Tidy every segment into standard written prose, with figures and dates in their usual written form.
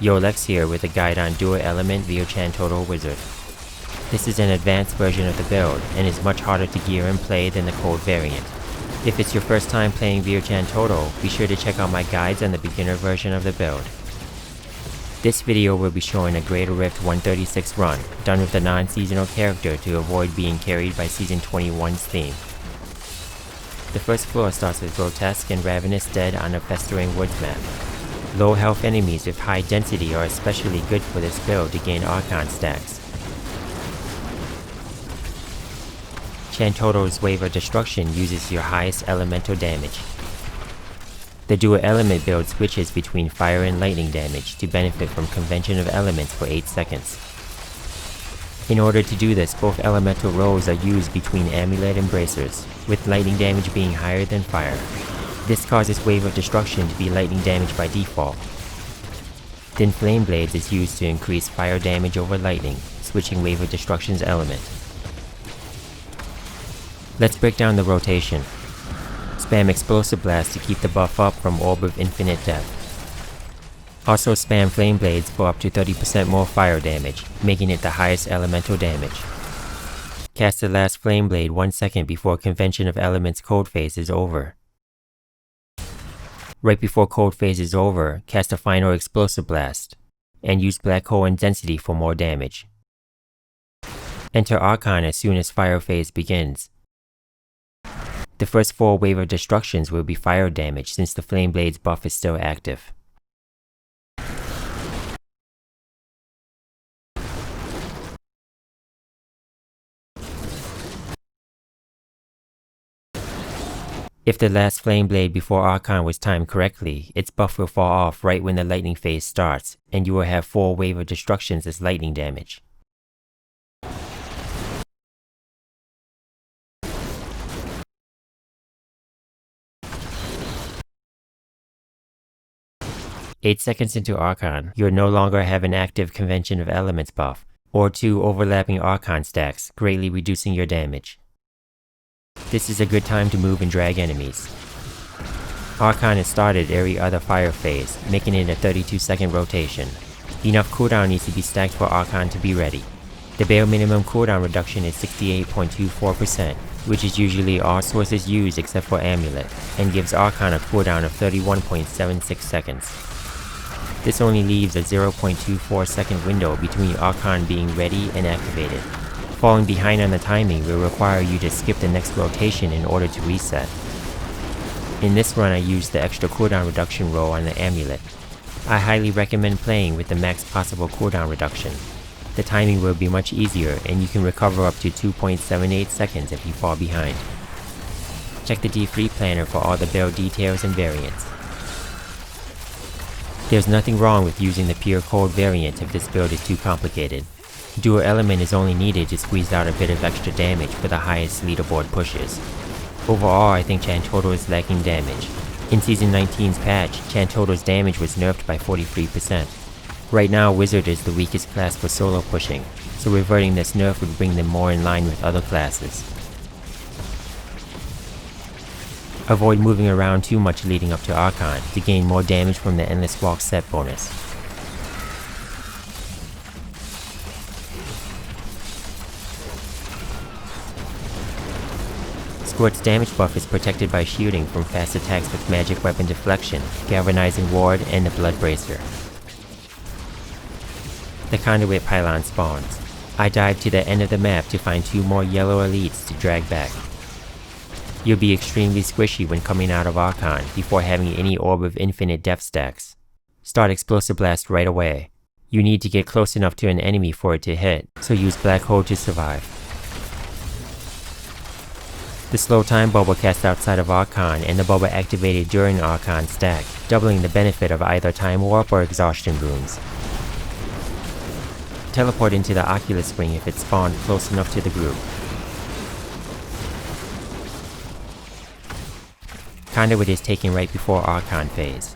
Yo Lex here with a guide on dual element Vyr Chantodo wizard. This is an advanced version of the build and is much harder to gear and play than the cold variant. If it's your first time playing Vyr Chantodo, be sure to check out my guides on the beginner version of the build. This video will be showing a Greater Rift 136 run, done with a non-seasonal character to avoid being carried by Season 21's theme. The first floor starts with grotesque and ravenous dead on a festering woods map. Low health enemies with high density are especially good for this build to gain Archon stacks. Chantodo's Wave of Destruction uses your highest elemental damage. The dual element build switches between fire and lightning damage to benefit from convention of elements for 8 seconds. In order to do this, both elemental roles are used between amulet and bracers, with lightning damage being higher than fire. This causes Wave of Destruction to be lightning damage by default. Then Flame Blades is used to increase fire damage over lightning, switching Wave of Destruction's element. Let's break down the rotation. Spam Explosive Blast to keep the buff up from Orb of Infinite Death. Also spam Flame Blades for up to 30% more fire damage, making it the highest elemental damage. Cast the last Flame Blade 1 second before Convention of Elements cold phase is over. Right before cold phase is over, cast a final Explosive Blast, and use Black Hole and Density for more damage. Enter Archon as soon as fire phase begins. The first 4 Wave of Destructions will be fire damage since the Flame Blades buff is still active. If the last Flame Blade before Archon was timed correctly, its buff will fall off right when the lightning phase starts, and you will have 4 Wave of Destructions as lightning damage. Eight seconds into Archon, you'll no longer have an active Convention of Elements buff, or 2 overlapping Archon stacks, greatly reducing your damage. This is a good time to move and drag enemies. Archon is started every other fire phase, making it a 32-second rotation. Enough cooldown needs to be stacked for Archon to be ready. The bare minimum cooldown reduction is 68.24%, which is usually all sources used except for Amulet, and gives Archon a cooldown of 31.76 seconds. This only leaves a 0.24 second window between Archon being ready and activated. Falling behind on the timing will require you to skip the next rotation in order to reset. In this run I used the extra cooldown reduction roll on the Amulet. I highly recommend playing with the max possible cooldown reduction. The timing will be much easier and you can recover up to 2.78 seconds if you fall behind. Check the D3 planner for all the build details and variants. There's nothing wrong with using the pure cold variant if this build is too complicated. Dual element is only needed to squeeze out a bit of extra damage for the highest leaderboard pushes. Overall, I think Chantodo is lacking damage. In Season 19's patch, Chantodo's damage was nerfed by 43%. Right now, Wizard is the weakest class for solo pushing, so reverting this nerf would bring them more in line with other classes. Avoid moving around too much leading up to Archon to gain more damage from the Endless Walk set bonus. Squirt's damage buff is protected by shielding from fast attacks with magic weapon deflection, galvanizing ward, and the blood bracer. The conduit pylon spawns. I dive to the end of the map to find 2 more yellow elites to drag back. You'll be extremely squishy when coming out of Archon before having any Orb of Infinite Death stacks. Start Explosive Blast right away. You need to get close enough to an enemy for it to hit, so use Black Hole to survive. The slow time bubble cast outside of Archon and the bubble activated during Archon stack, doubling the benefit of either Time Warp or Exhaustion runes. Teleport into the Oculus Ring if it spawned close enough to the group. Conduit is taken right before Archon phase.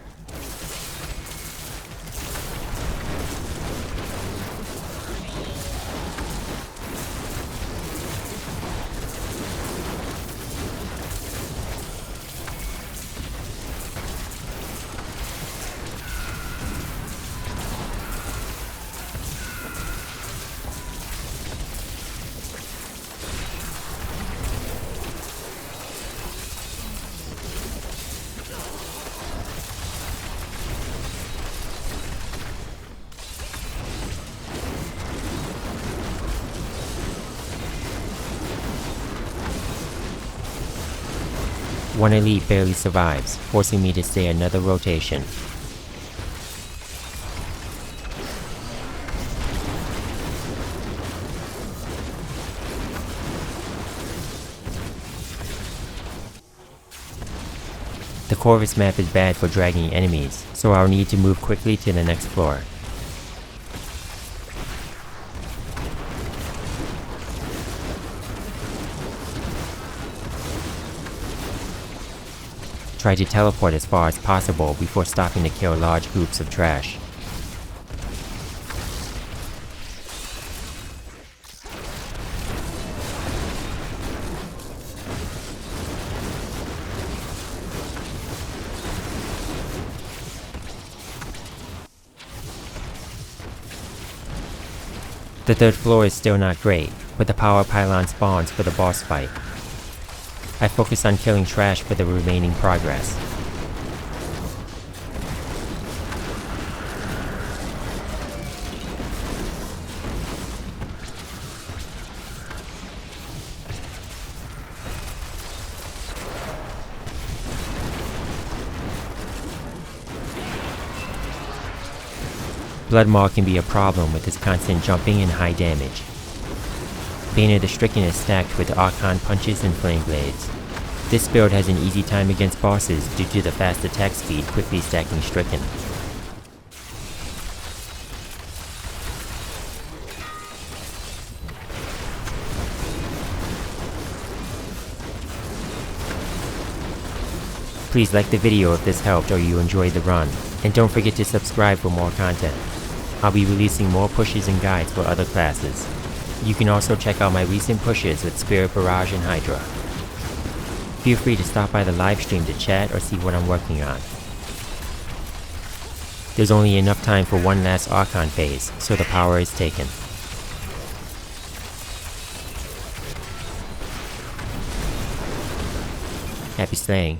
One elite barely survives, forcing me to stay another rotation. The Corvus map is bad for dragging enemies, so I'll need to move quickly to the next floor. Try to teleport as far as possible before stopping to kill large groups of trash. The third floor is still not great, but the power pylon spawns for the boss fight. I focus on killing trash for the remaining progress. Bloodmaw can be a problem with his constant jumping and high damage. Bane of the Stricken is stacked with Archon punches and flame blades. This build has an easy time against bosses due to the fast attack speed quickly stacking Stricken. Please like the video if this helped or you enjoyed the run, and don't forget to subscribe for more content. I'll be releasing more pushes and guides for other classes. You can also check out my recent pushes with Spirit Barrage and Hydra. Feel free to stop by the live stream to chat or see what I'm working on. There's only enough time for one last Archon phase, so the power is taken. Happy slaying.